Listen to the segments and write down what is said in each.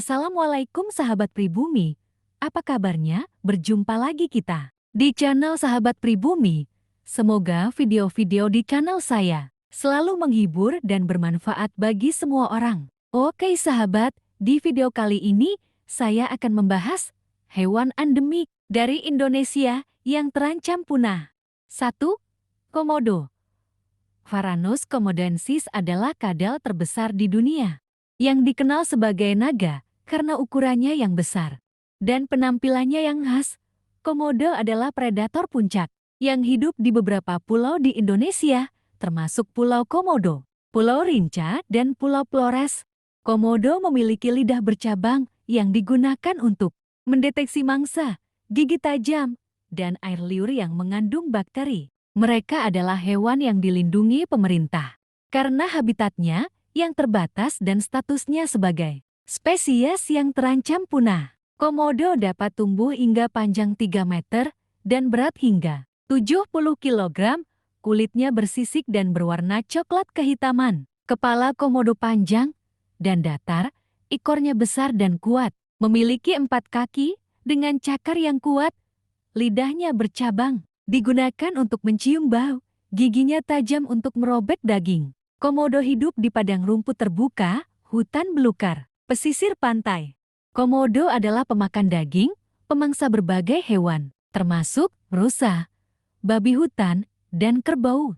Assalamualaikum sahabat pribumi, apa kabarnya? Berjumpa lagi kita di channel sahabat pribumi. Semoga video-video di channel saya selalu menghibur dan bermanfaat bagi semua orang. Oke sahabat, di video kali ini saya akan membahas hewan endemik dari Indonesia yang terancam punah. 1. Komodo. Varanus komodensis adalah kadal terbesar di dunia, yang dikenal sebagai naga karena ukurannya yang besar dan penampilannya yang khas. Komodo adalah predator puncak yang hidup di beberapa pulau di Indonesia, termasuk Pulau Komodo, Pulau Rinca, dan Pulau Flores. Komodo memiliki lidah bercabang yang digunakan untuk mendeteksi mangsa, gigi tajam, dan air liur yang mengandung bakteri. Mereka adalah hewan yang dilindungi pemerintah karena habitatnya yang terbatas dan statusnya sebagai spesies yang terancam punah. Komodo dapat tumbuh hingga panjang 3 meter dan berat hingga 70 kg. Kulitnya bersisik dan berwarna coklat kehitaman. Kepala komodo panjang dan datar, ekornya besar dan kuat. Memiliki 4 kaki dengan cakar yang kuat. Lidahnya bercabang, digunakan untuk mencium bau. Giginya tajam untuk merobek daging. Komodo hidup di padang rumput terbuka, hutan belukar, pesisir pantai. Komodo adalah pemakan daging, pemangsa berbagai hewan, termasuk rusa, babi hutan, dan kerbau.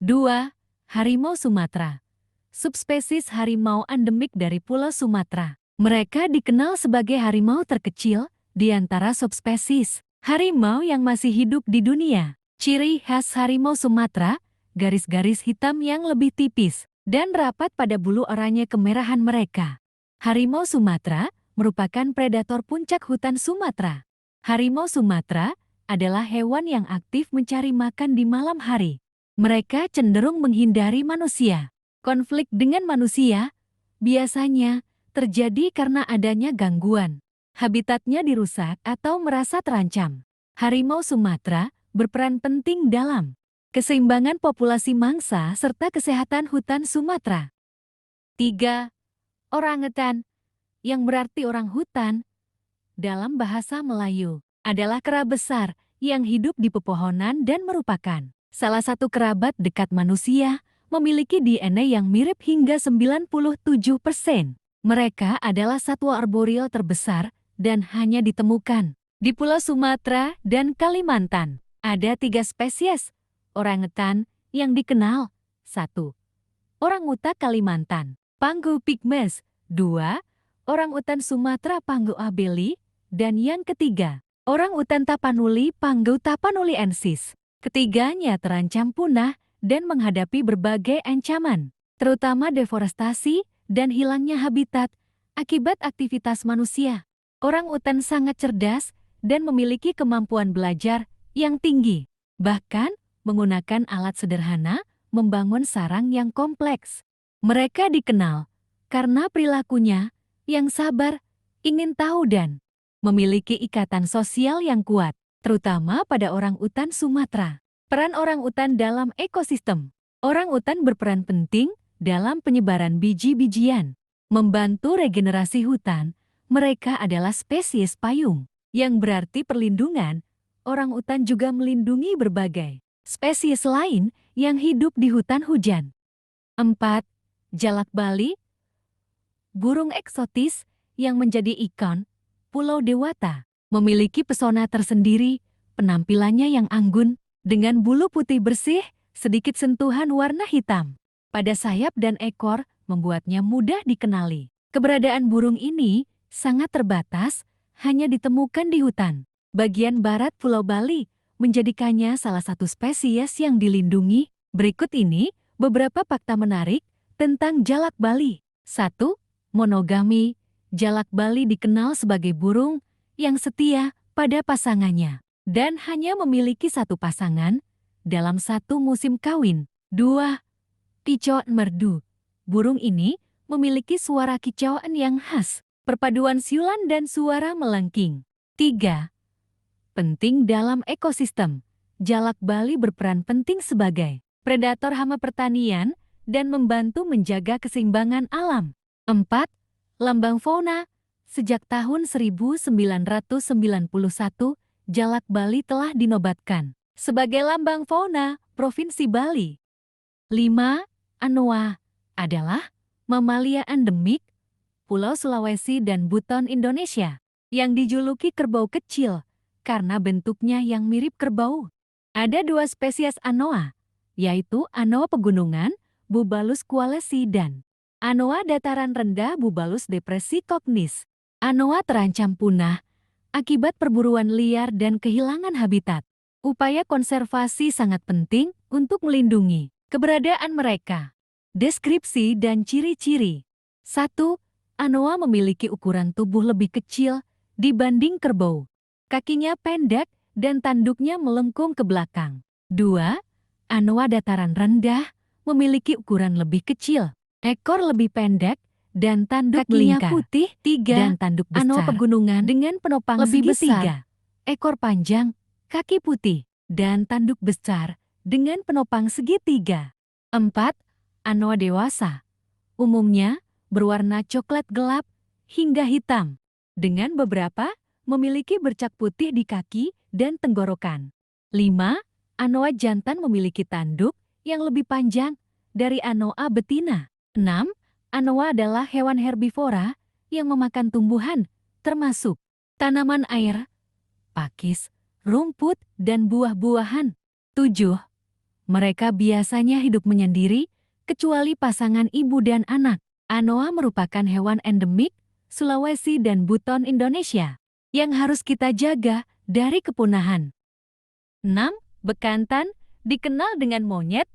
2. Harimau Sumatera. Subspesies harimau endemik dari Pulau Sumatera. Mereka dikenal sebagai harimau terkecil di antara subspesies harimau yang masih hidup di dunia. Ciri khas harimau Sumatera, garis-garis hitam yang lebih tipis dan rapat pada bulu oranye kemerahan mereka. Harimau Sumatera merupakan predator puncak hutan Sumatera. Harimau Sumatera adalah hewan yang aktif mencari makan di malam hari. Mereka cenderung menghindari manusia. Konflik dengan manusia biasanya terjadi karena adanya gangguan. Habitatnya dirusak atau merasa terancam. Harimau Sumatera berperan penting dalam keseimbangan populasi mangsa serta kesehatan hutan Sumatera. 3. Orangutan, yang berarti orang hutan dalam bahasa Melayu, adalah kera besar yang hidup di pepohonan dan merupakan salah satu kerabat dekat manusia, memiliki DNA yang mirip hingga 97%. Mereka adalah satwa arboreal terbesar dan hanya ditemukan di Pulau Sumatera dan Kalimantan. Ada 3 spesies orangutan yang dikenal. 1. Orangutan Kalimantan, Pangu pygmes. 2. Orangutan Sumatera, Pangu abeli. Dan yang ketiga, orangutan Tapanuli, Pangu tapanuliensis. Ketiganya terancam punah dan menghadapi berbagai ancaman, terutama deforestasi dan hilangnya habitat akibat aktivitas manusia. Orangutan sangat cerdas dan memiliki kemampuan belajar yang tinggi, bahkan menggunakan alat sederhana membangun sarang yang kompleks. Mereka dikenal karena perilakunya yang sabar, ingin tahu dan memiliki ikatan sosial yang kuat, terutama pada orangutan Sumatera. Peran orangutan dalam ekosistem. Orangutan berperan penting dalam penyebaran biji-bijian, membantu regenerasi hutan. Mereka adalah spesies payung, yang berarti perlindungan. Orangutan juga melindungi berbagai spesies lain yang hidup di hutan hujan. 4. Jalak Bali, burung eksotis yang menjadi ikon Pulau Dewata, memiliki pesona tersendiri. Penampilannya yang anggun, dengan bulu putih bersih, sedikit sentuhan warna hitam pada sayap dan ekor, membuatnya mudah dikenali. Keberadaan burung ini sangat terbatas, hanya ditemukan di hutan bagian barat Pulau Bali, menjadikannya salah satu spesies yang dilindungi. Berikut ini beberapa fakta menarik tentang jalak Bali. 1. Monogami. Jalak Bali dikenal sebagai burung yang setia pada pasangannya dan hanya memiliki satu pasangan dalam satu musim kawin. 2. Kicauan merdu. Burung ini memiliki suara kicauan yang khas, perpaduan siulan dan suara melengking. 3. Penting dalam ekosistem. Jalak Bali berperan penting sebagai predator hama pertanian dan membantu menjaga keseimbangan alam. 4. Lambang fauna. Sejak tahun 1991, Jalak Bali telah dinobatkan sebagai lambang fauna Provinsi Bali. 5. Anoa adalah mamalia endemik Pulau Sulawesi dan Buton, Indonesia, yang dijuluki kerbau kecil karena bentuknya yang mirip kerbau. Ada 2 spesies anoa, yaitu anoa pegunungan Bubalus kualesi dan anoa dataran rendah Bubalus depresi cognis. Anoa terancam punah akibat perburuan liar dan kehilangan habitat. Upaya konservasi sangat penting untuk melindungi keberadaan mereka. Deskripsi dan ciri-ciri. 1. Anoa memiliki ukuran tubuh lebih kecil dibanding kerbau. Kakinya pendek dan tanduknya melengkung ke belakang. 2. Anoa dataran rendah memiliki ukuran lebih kecil, ekor lebih pendek, dan tanduk kakinya putih. 3. Dan tanduk besar. Anoa pegunungan dengan penopang lebih besar, ekor panjang, kaki putih, dan tanduk besar dengan penopang segitiga. 4. Anoa dewasa umumnya berwarna coklat gelap hingga hitam, dengan beberapa memiliki bercak putih di kaki dan tenggorokan. 5. Anoa jantan memiliki tanduk yang lebih panjang dari anoa betina. 6. Anoa adalah hewan herbivora yang memakan tumbuhan, termasuk tanaman air, pakis, rumput, dan buah-buahan. 7. Mereka biasanya hidup menyendiri, kecuali pasangan ibu dan anak. Anoa merupakan hewan endemik Sulawesi dan Buton, Indonesia, yang harus kita jaga dari kepunahan. 6. Bekantan dikenal dengan monyet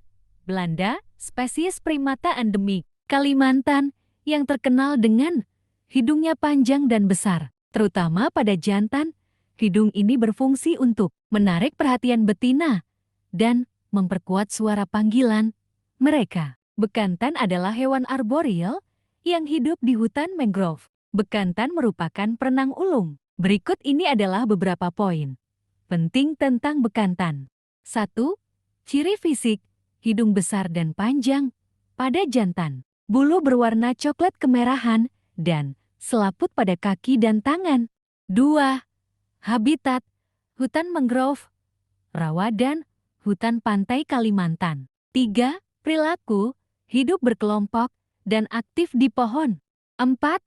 Belanda, spesies primata endemik Kalimantan yang terkenal dengan hidungnya panjang dan besar, terutama pada jantan. Hidung ini berfungsi untuk menarik perhatian betina dan memperkuat suara panggilan mereka. Bekantan adalah hewan arboreal yang hidup di hutan mangrove. Bekantan merupakan perenang ulung. Berikut ini adalah beberapa poin penting tentang bekantan. 1. Ciri fisik, hidung besar dan panjang pada jantan. Bulu berwarna coklat kemerahan dan selaput pada kaki dan tangan. 2. Habitat, hutan mangrove, rawa dan hutan pantai Kalimantan. 3. Perilaku, hidup berkelompok dan aktif di pohon. 4.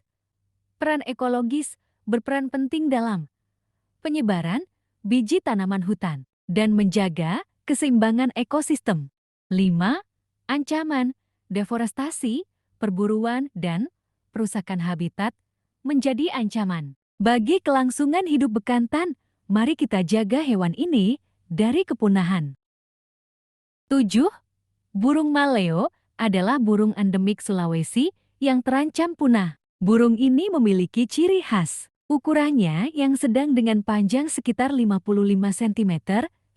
Peran ekologis, berperan penting dalam penyebaran biji tanaman hutan dan menjaga keseimbangan ekosistem. 5. Ancaman, deforestasi, perburuan, dan perusakan habitat menjadi ancaman bagi kelangsungan hidup bekantan. Mari kita jaga hewan ini dari kepunahan. 7. Burung maleo adalah burung endemik Sulawesi yang terancam punah. Burung ini memiliki ciri khas. Ukurannya yang sedang dengan panjang sekitar 55 cm,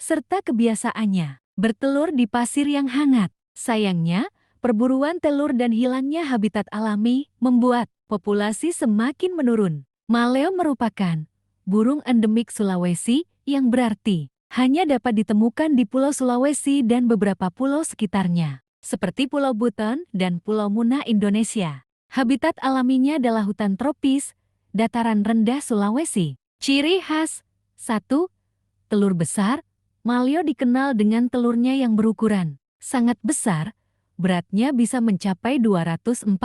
serta kebiasaannya bertelur di pasir yang hangat. Sayangnya, perburuan telur dan hilangnya habitat alami membuat populasi semakin menurun. Maleo merupakan burung endemik Sulawesi yang berarti hanya dapat ditemukan di Pulau Sulawesi dan beberapa pulau sekitarnya, seperti Pulau Buton dan Pulau Muna, Indonesia. Habitat alaminya adalah hutan tropis, dataran rendah Sulawesi. Ciri khas 1. Telur besar. Maleo dikenal dengan telurnya yang berukuran sangat besar, beratnya bisa mencapai 240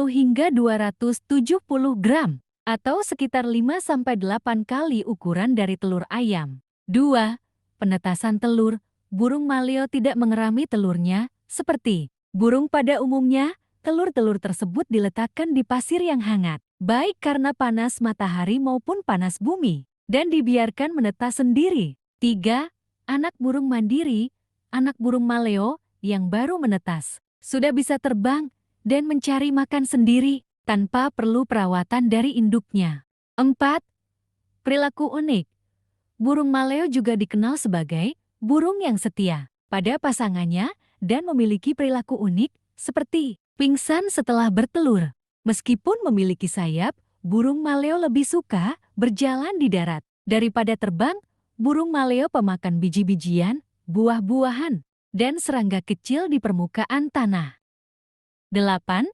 hingga 270 gram, atau sekitar 5-8 kali ukuran dari telur ayam. 2. Penetasan telur. Burung maleo tidak mengerami telurnya, seperti burung pada umumnya. Telur-telur tersebut diletakkan di pasir yang hangat, baik karena panas matahari maupun panas bumi, dan dibiarkan menetas sendiri. 3. Anak burung mandiri. Anak burung maleo yang baru menetas sudah bisa terbang dan mencari makan sendiri tanpa perlu perawatan dari induknya. 4. Perilaku unik. Burung maleo juga dikenal sebagai burung yang setia pada pasangannya dan memiliki perilaku unik seperti pingsan setelah bertelur. Meskipun memiliki sayap, burung maleo lebih suka berjalan di darat daripada terbang. Burung maleo pemakan biji-bijian, buah-buahan, dan serangga kecil di permukaan tanah. 8.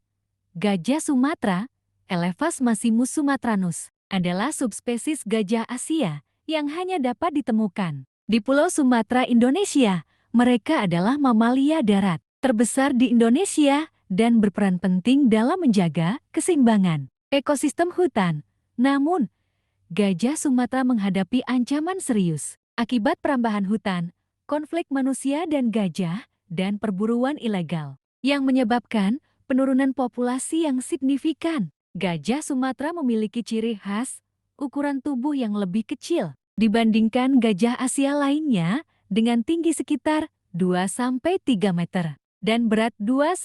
Gajah Sumatera, Elephas maximus sumatranus, adalah subspesies gajah Asia yang hanya dapat ditemukan di Pulau Sumatera, Indonesia. Mereka adalah mamalia darat terbesar di Indonesia dan berperan penting dalam menjaga keseimbangan ekosistem hutan. Namun, gajah Sumatera menghadapi ancaman serius akibat perambahan hutan, konflik manusia dan gajah, dan perburuan ilegal yang menyebabkan penurunan populasi yang signifikan. Gajah Sumatera memiliki ciri khas ukuran tubuh yang lebih kecil dibandingkan gajah Asia lainnya dengan tinggi sekitar 2-3 meter dan berat 2-5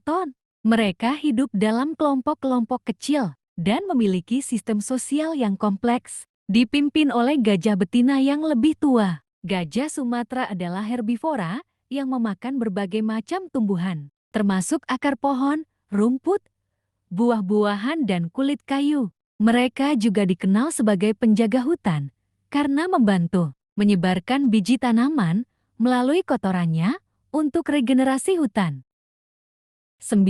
ton. Mereka hidup dalam kelompok-kelompok kecil dan memiliki sistem sosial yang kompleks, dipimpin oleh gajah betina yang lebih tua. Gajah Sumatera adalah herbivora yang memakan berbagai macam tumbuhan, termasuk akar pohon, rumput, buah-buahan, dan kulit kayu. Mereka juga dikenal sebagai penjaga hutan karena membantu menyebarkan biji tanaman melalui kotorannya untuk regenerasi hutan. 9.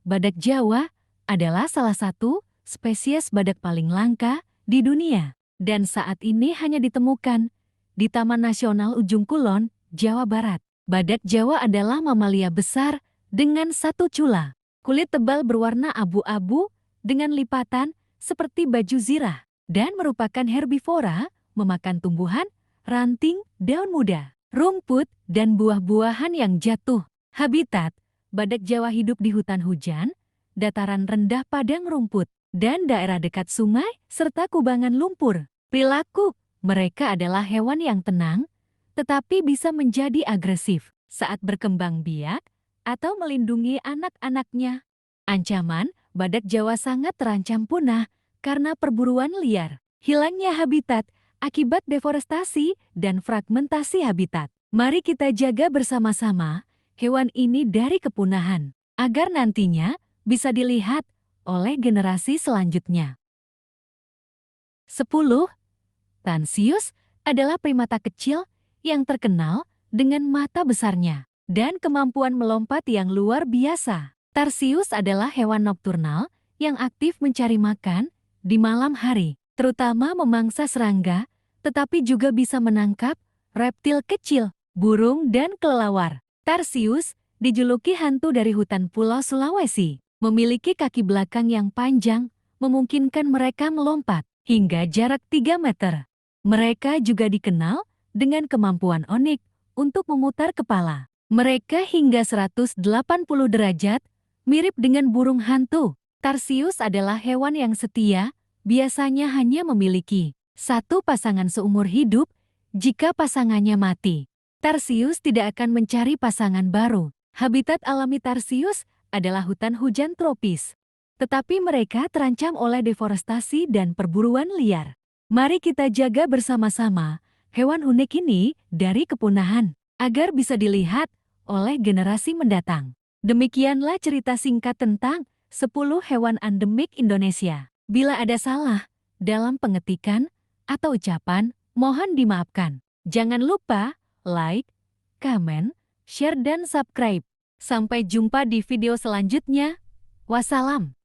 Badak Jawa adalah salah satu spesies badak paling langka di dunia dan saat ini hanya ditemukan di Taman Nasional Ujung Kulon, Jawa Barat. Badak Jawa adalah mamalia besar dengan satu cula, kulit tebal berwarna abu-abu dengan lipatan seperti baju zirah, dan merupakan herbivora, memakan tumbuhan, ranting, daun muda, rumput, dan buah-buahan yang jatuh. Habitat: badak Jawa hidup di hutan hujan, dataran rendah padang rumput, dan daerah dekat sungai serta kubangan lumpur. Perilaku: mereka adalah hewan yang tenang, tetapi bisa menjadi agresif saat berkembang biak atau melindungi anak-anaknya. Ancaman: badak Jawa sangat terancam punah karena perburuan liar, hilangnya habitat akibat deforestasi, dan fragmentasi habitat. Mari kita jaga bersama-sama hewan ini dari kepunahan, agar nantinya bisa dilihat oleh generasi selanjutnya. 10. Tarsius adalah primata kecil yang terkenal dengan mata besarnya dan kemampuan melompat yang luar biasa. Tarsius adalah hewan nokturnal yang aktif mencari makan di malam hari, terutama memangsa serangga, tetapi juga bisa menangkap reptil kecil, burung, dan kelelawar. Tarsius dijuluki hantu dari hutan Pulau Sulawesi, memiliki kaki belakang yang panjang, memungkinkan mereka melompat hingga jarak 3 meter. Mereka juga dikenal dengan kemampuan unik untuk memutar kepala. Mereka hingga 180 derajat, mirip dengan burung hantu. Tarsius adalah hewan yang setia, biasanya hanya memiliki satu pasangan seumur hidup. Jika pasangannya mati, Tarsius tidak akan mencari pasangan baru. Habitat alami Tarsius adalah hutan hujan tropis, tetapi mereka terancam oleh deforestasi dan perburuan liar. Mari kita jaga bersama-sama hewan unik ini dari kepunahan, agar bisa dilihat oleh generasi mendatang. Demikianlah cerita singkat tentang 10 hewan endemik Indonesia. Bila ada salah dalam pengetikan atau ucapan, mohon dimaafkan. Jangan lupa like, komen, share, dan subscribe. Sampai jumpa di video selanjutnya. Wassalam.